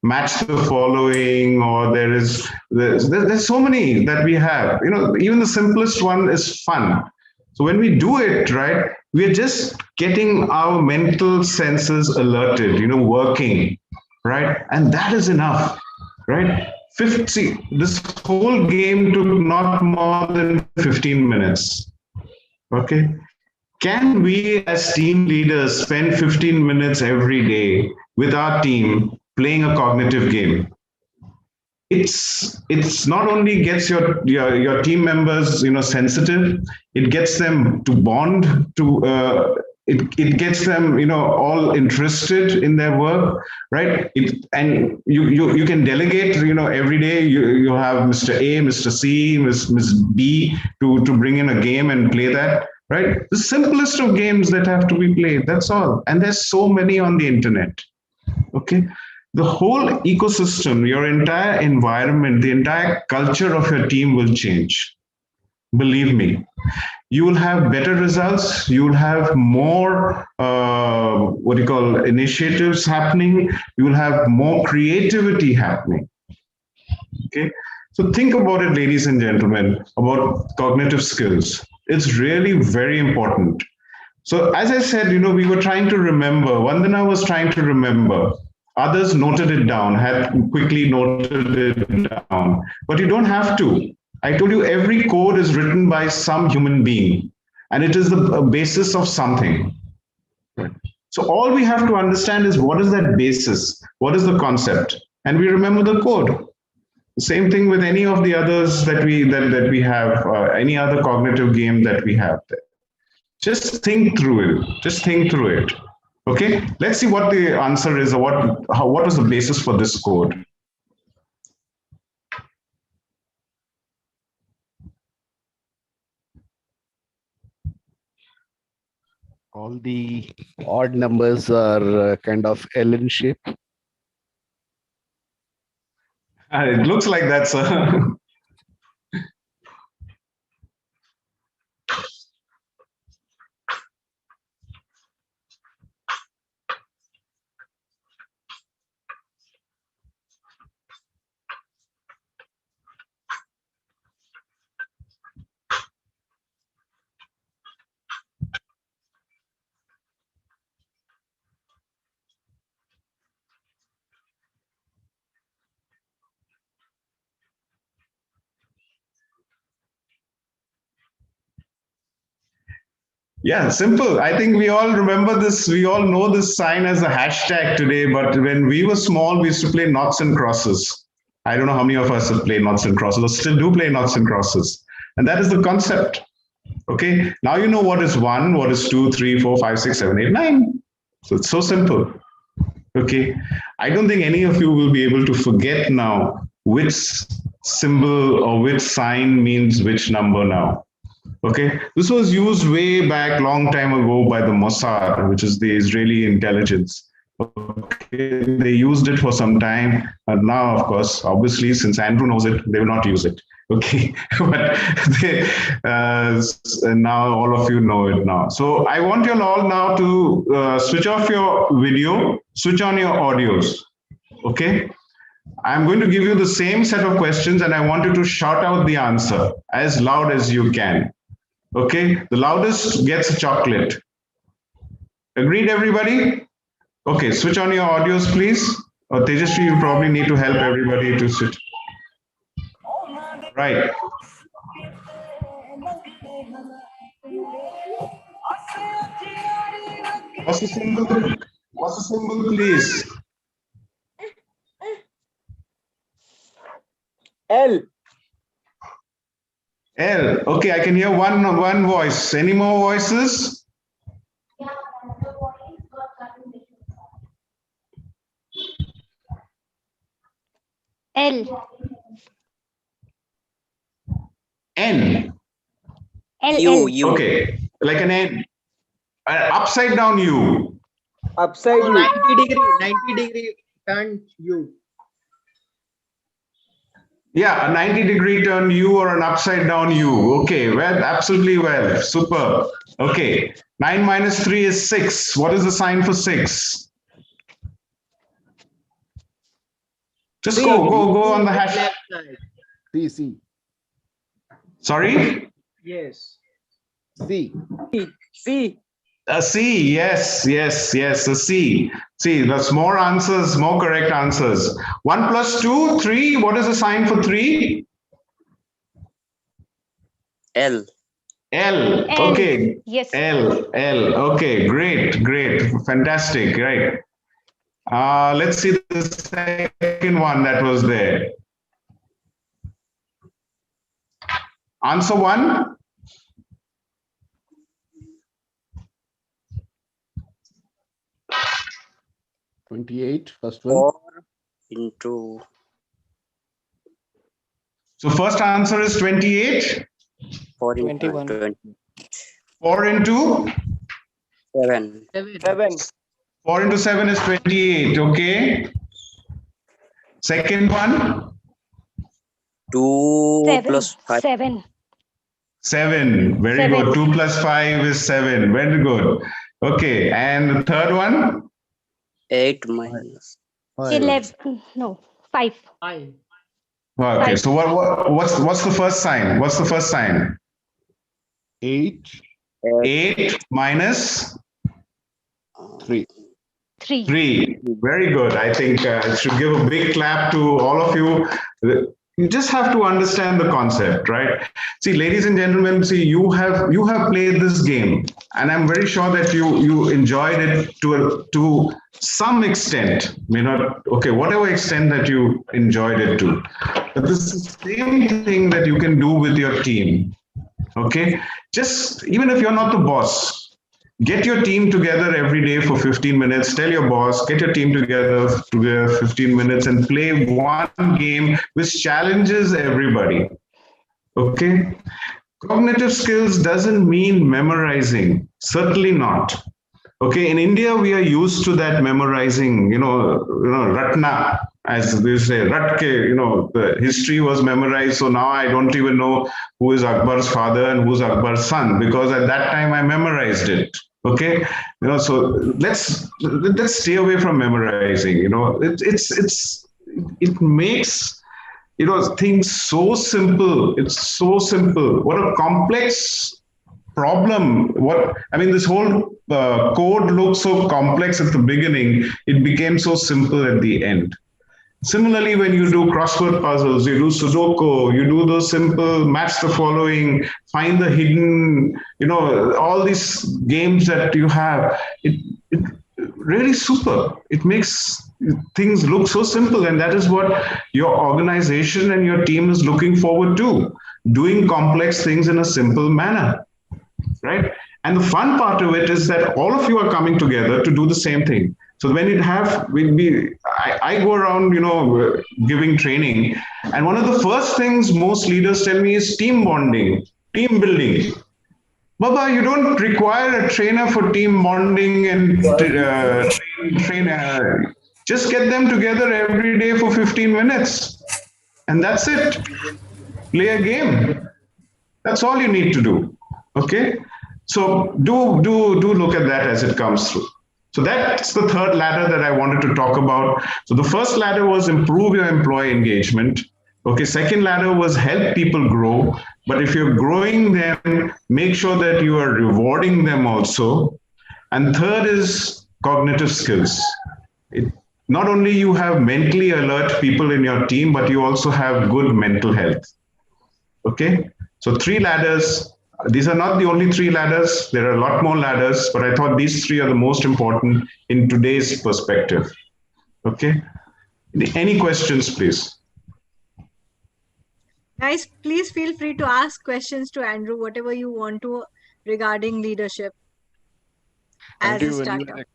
Match the following, or there's so many that we have. Even the simplest one is fun. So when we do it right, we are just getting our mental senses alerted. Working, right, and that is enough, right? This whole game took not more than 15 minutes. Okay. Can we as team leaders spend 15 minutes every day with our team playing a cognitive game? It's not only gets your team members sensitive, it gets them to bond, it gets them all interested in their work, right? And you can delegate, every day you have Mr. A, Mr. C, Ms. B to bring in a game and play that, right? The simplest of games that have to be played, that's all. And there's so many on the internet. Okay, the whole ecosystem, your entire environment, the entire culture of your team will change. Believe me, you will have better results. You will have more initiatives happening. You will have more creativity happening. Okay, so think about it, ladies and gentlemen, about cognitive skills. It's really very important. So as I said, we were trying to remember. Vandana was trying to remember. Others noted it down, had quickly noted it down. But you don't have to. I told you every code is written by some human being, and it is the basis of something. Right. So all we have to understand is what is that basis? What is the concept? And we remember the code. Same thing with any of the others that we have, any other cognitive game that we have there. Just think through it. Just think through it. Okay. Let's see what the answer is, or what was the basis for this code. All the odd numbers are kind of L in shape. It looks like that, sir. Yeah, simple. I think we all remember this. We all know this sign as a hashtag today, but when we were small, we used to play noughts and crosses. I don't know how many of us have played noughts and crosses, or still do play noughts and crosses. And that is the concept. Okay, now you know what is 1, what is 2, 3, 4, 5, 6, 7, 8, 9. So it's so simple. Okay, I don't think any of you will be able to forget now which symbol or which sign means which number now. Okay, this was used way back long time ago by the Mossad, which is the Israeli intelligence. Okay, they used it for some time, but now, of course, obviously, since Andrew knows it, they will not use it. Okay, but now all of you know it now. So I want you all now to switch off your video, switch on your audios. Okay, I'm going to give you the same set of questions, and I want you to shout out the answer as loud as you can. Okay, the loudest gets a chocolate. Agreed, everybody? Okay, switch on your audios, please. Or Tejasvi, you probably need to help everybody to switch. Right. What's the symbol? What's the symbol, please? L. L. Okay, I can hear one voice. Any more voices? L. N. L. U. Okay, like an N. Upside down U. Upside U. 90 degree turn U. Yeah, a 90-degree turn U or an upside down U. Okay, well, absolutely well. Super. Okay, 9 minus 3 is 6. What is the sign for 6? Just go on the hash. Left side. C. Sorry? Yes. C. C. A C, yes, a C. See, that's more answers, more correct answers. 1 plus 2, 3. What is the sign for 3? L. L. L. Okay. Yes. L. Okay, great, fantastic, right. Let's see the second one that was there. Answer 1. $28, first one. 4 into So first answer is 28. 4 into 21. 20. 4 into 7. 7. 4 into 7 is 28. Okay. Second one. 2 7. plus 5. 7. 7. Very 7. good. 2 plus 5 is 7. Very good. Okay. And the third one. 8 minus 11. No. 5. 5. Okay. 5. So what's the first sign? What's the first sign? 8, 8 minus 3. 3. 3. Very good. I think I should give a big clap to all of you. You just have to understand the concept, right? See, ladies and gentlemen, see, you have played this game, and I'm very sure that you enjoyed it to some extent. May not, okay, whatever extent that you enjoyed it to. But this is the same thing that you can do with your team. Okay, just even if you're not the boss, get your team together every day for 15 minutes. Tell your boss, get your team together for 15 minutes and play one game which challenges everybody. Okay, cognitive skills doesn't mean memorizing, certainly not. Okay, in India, we are used to that memorizing, Ratna, as they say, Ratke, the history was memorized. So now I don't even know who is Akbar's father and who's Akbar's son, because at that time I memorized it. Okay, so let's stay away from memorizing. It makes things so simple. It's so simple. What a complex problem. This whole code looked so complex at the beginning, it became so simple at the end. Similarly, when you do crossword puzzles, you do Sudoku, you do those simple match the following, find the hidden, all these games that you have, it really super. It makes things look so simple. And that is what your organization and your team is looking forward to, doing complex things in a simple manner, right? And the fun part of it is that all of you are coming together to do the same thing. So I go around, giving training, and one of the first things most leaders tell me is team bonding, team building. Baba, you don't require a trainer for team bonding and train. Just get them together every day for 15 minutes, and that's it. Play a game. That's all you need to do. Okay. So do look at that as it comes through. So that's the third ladder that I wanted to talk about. So the first ladder was improve your employee engagement. Okay, second ladder was help people grow. But if you're growing them, make sure that you are rewarding them also. And third is cognitive skills. Not only you have mentally alert people in your team, but you also have good mental health. Okay, so three ladders. These are not the only three ladders. There are a lot more ladders, but I thought these three are the most important in today's perspective. Okay. Any questions, please? Guys, please feel free to ask questions to Andrew, whatever you want to regarding leadership as a startup.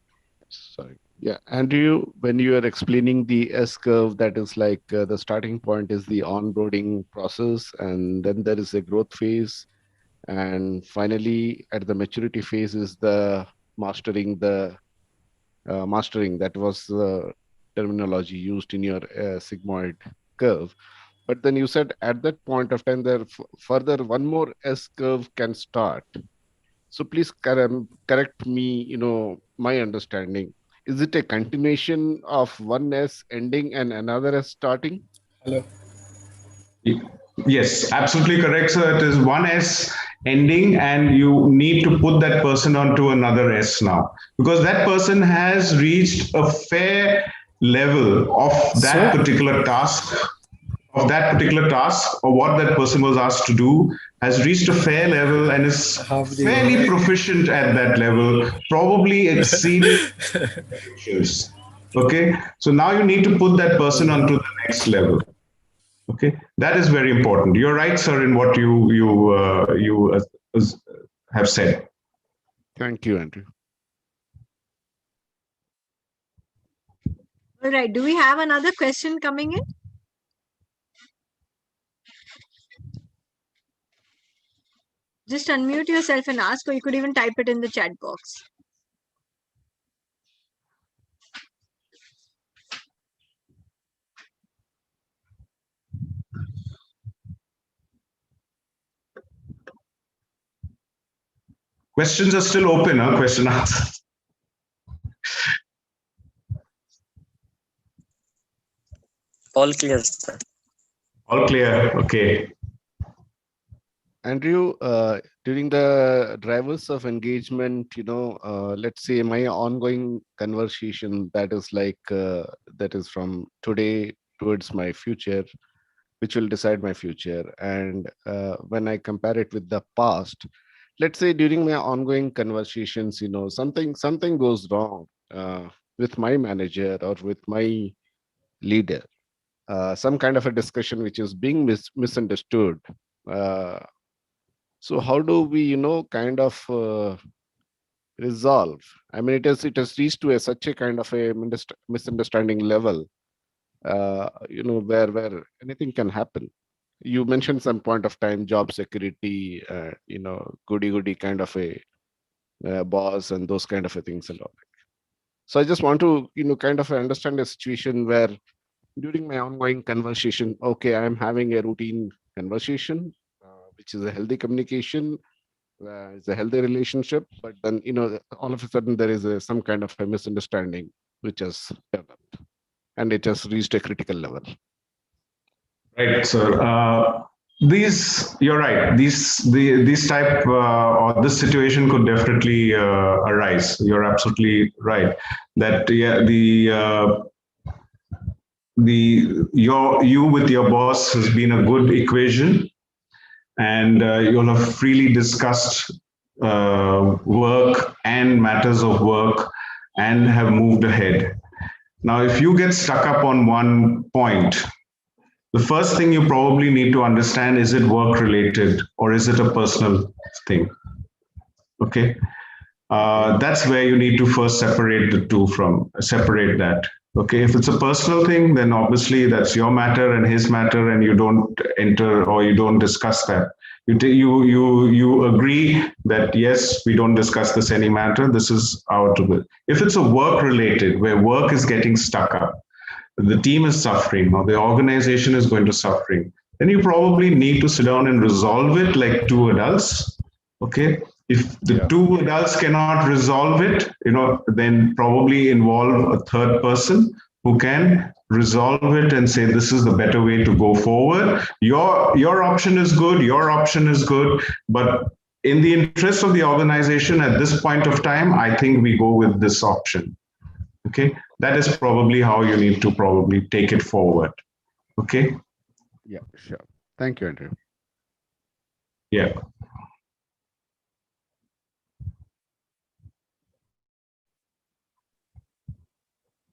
Andrew, when you are explaining the S curve, that is like the starting point is the onboarding process, and then there is a growth phase. And finally, at the maturity phase is the mastering. Mastering, that was the terminology used in your sigmoid curve. But then you said at that point of time, there further one more S curve can start. So please correct me, my understanding. Is it a continuation of one S ending and another S starting? Hello. Yes, absolutely correct, sir. It is one S ending, and you need to put that person onto another S now, because that person has reached a fair level of that particular task, or what that person was asked to do, has reached a fair level and is fairly proficient at that level, probably exceeding expectations. Okay, so now you need to put that person onto the next level. Okay, that is very important. You're right, sir, in what you have said. Thank you, Andrew. All right. Do we have another question coming in? Just unmute yourself and ask, or you could even type it in the chat box. Questions are still open, huh? Question answers. All clear, sir. All clear. Okay. Andrew, during the drivers of engagement, let's say my ongoing conversation that is from today towards my future, which will decide my future. And when I compare it with the past, let's say during my ongoing conversations, something goes wrong with my manager or with my leader. some kind of a discussion which is being misunderstood. So how do we, kind of resolve? I mean, it has reached to such a kind of a misunderstanding level, where anything can happen. You mentioned some point of time, job security, goody kind of a boss and those kind of a things and all. So I just want to, kind of understand a situation where during my ongoing conversation, okay, I'm having a routine conversation, which is a healthy communication, it's a healthy relationship, but then, all of a sudden there is some kind of a misunderstanding which has developed and it has reached a critical level. Right, sir. You're right. These type or this situation could definitely arise. You're absolutely right. That you with your boss has been a good equation, and you'll have freely discussed work and matters of work, and have moved ahead. Now, if you get stuck up on one point, the first thing you probably need to understand, is it work related or is it a personal thing? Okay. That's where you need to first separate that. Okay. If it's a personal thing, then obviously that's your matter and his matter, and you don't enter or you don't discuss that. You agree that yes, we don't discuss this any matter. This is our to be. If it's a work related, where work is getting stuck up, the team is suffering or the organization is going to suffering, then you probably need to sit down and resolve it like two adults. Okay. If the two adults cannot resolve it, then probably involve a third person who can resolve it and say, this is the better way to go forward. Your option is good, your option is good, but in the interest of the organization at this point of time, I think we go with this option. Okay, that is probably how you need to probably take it forward. Okay. Yeah, sure. Thank you, Andrew. Yeah.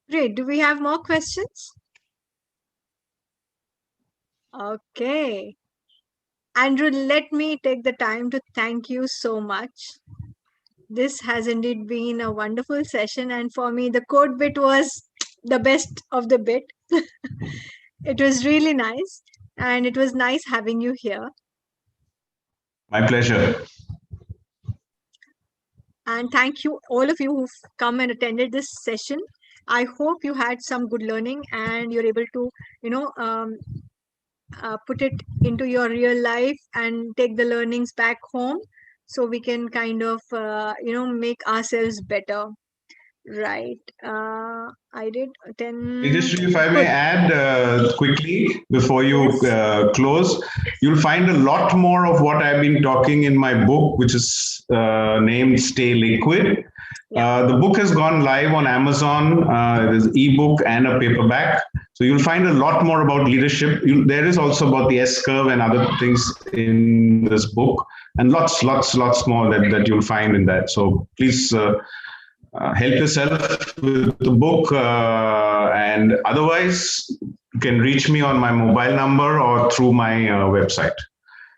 Great. Do we have more questions? Okay. Andrew, let me take the time to thank you so much. This has indeed been a wonderful session, and for me, the code bit was the best of the bit. It was really nice, and it was nice having you here. My pleasure. And thank you, all of you who've come and attended this session. I hope you had some good learning and you're able to, put it into your real life and take the learnings back home, so we can kind of, make ourselves better. Right. I did attend. If I may add quickly before you close, you'll find a lot more of what I've been talking in my book, which is named Stay Liquid. The book has gone live on Amazon. There's ebook and a paperback. So you'll find a lot more about leadership. There is also about the S curve and other things in this book, and lots more that you'll find in that. So please help yourself with the book, and otherwise you can reach me on my mobile number or through my website.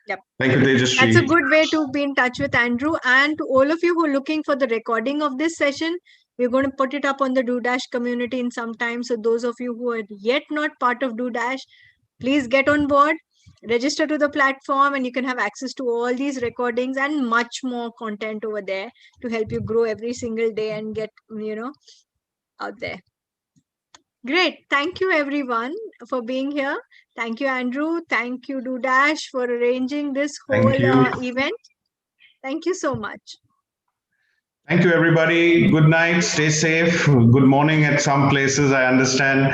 Yep. Thank you, Tejasri. That's a good way to be in touch with Andrew. And to all of you who are looking for the recording of this session, we're going to put it up on the DueDash community in some time. So those of you who are yet not part of DueDash, please get on board, register to the platform, and you can have access to all these recordings and much more content over there to help you grow every single day and get, out there. Great. Thank you, everyone, for being here. Thank you, Andrew. Thank you, DueDash, for arranging this whole event. Thank you so much. Thank you, everybody. Good night. Stay safe. Good morning at some places, I understand.